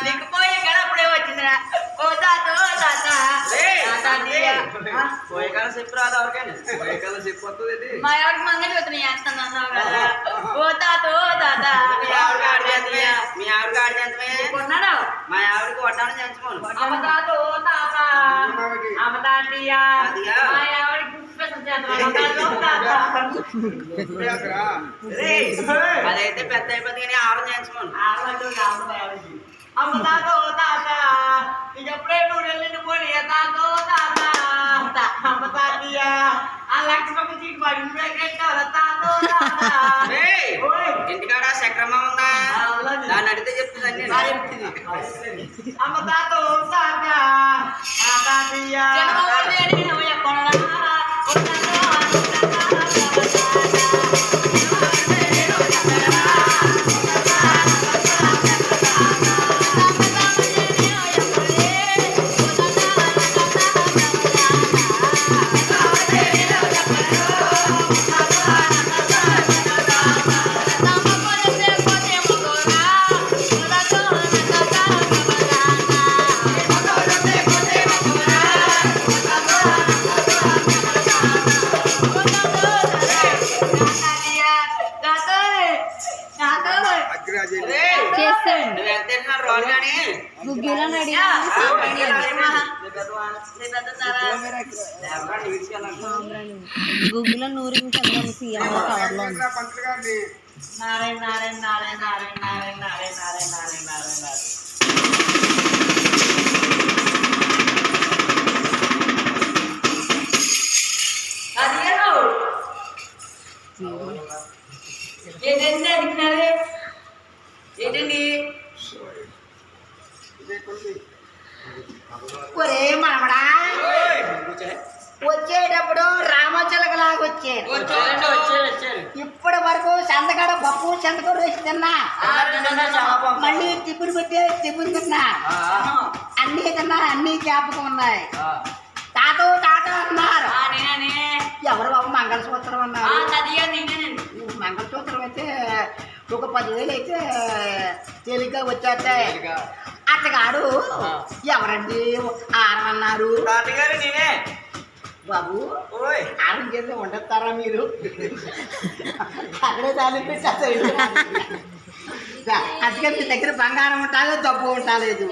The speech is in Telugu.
దిక్కుపోయి అప్పుడే వచ్చిందిరా ఓ తాత చెప్పు రాదు ఎవరికైనా చెప్పు వస్తుంది మా ఎవరికి మంగళ వస్తున్నాయి చేస్తున్నావు కదా ఓ తాత మీ ఆవిడకి ఆడి కొన్నాడు మా ఆవిడకి వడ్డాను చేయించుకోను అమ్మ తాత ఓ తాత అమ్మ తాతయ్య మా ఎవరికి అదైతే పెద్ద అయిపోతుంది కానీ ఆవిడ చేయించుకోను అమ్మ తాత ఓ తాత ఇది ఎప్పుడే నూనె పోనీ తాత ఓ తాత అమ్మ తాతయ్య ఆ లక్ష్మమ్మ చీటి పడి తాత ఇంటికాడ చక్రమ్మ ఉందా దాన్ని అడిగితే చెప్తుందండి అమ్మ తాత ఓ తాత తాతయ్య గూగుల్ నూరింగ్ చంద్రం సీఎం కవర్లో ఉంది. నారాయణ నారాయణ నారాయణ నారాయణ నారాయణ నారాయణ నారాయణ నారాయణ నారాయణ ఏంటండి అడిగినారు ఏంటండి ఒరే మనమడా వచ్చేటప్పుడు రామచిలకలాగా వచ్చారు ఇప్పటి వరకు సంతకాడ పప్పు సంతకూర వేసి తిన్నా మళ్ళీ తిప్పులు పెట్టే తిప్పులు తిన్నా అన్నీ తిన్నా అన్నీ జ్ఞాపకం ఉన్నాయి తాత తాత అన్నారు ఎవరు బాబు మంగళసూత్రం అన్నారు మంగళసూత్రం అయితే ఒక 10,000 అయితే తేలిగ్గా వచ్చేస్తాయి అత్తగాడు ఎవరండి ఆరమన్నారు నేనే బాబు ఆరం చేసి వండుతారా మీరు అక్కడే తాళి పెట్టేస్తారు అందుకని మీ దగ్గర బంగారం ఉంటాలేదు డబ్బు ఉంటాలేదు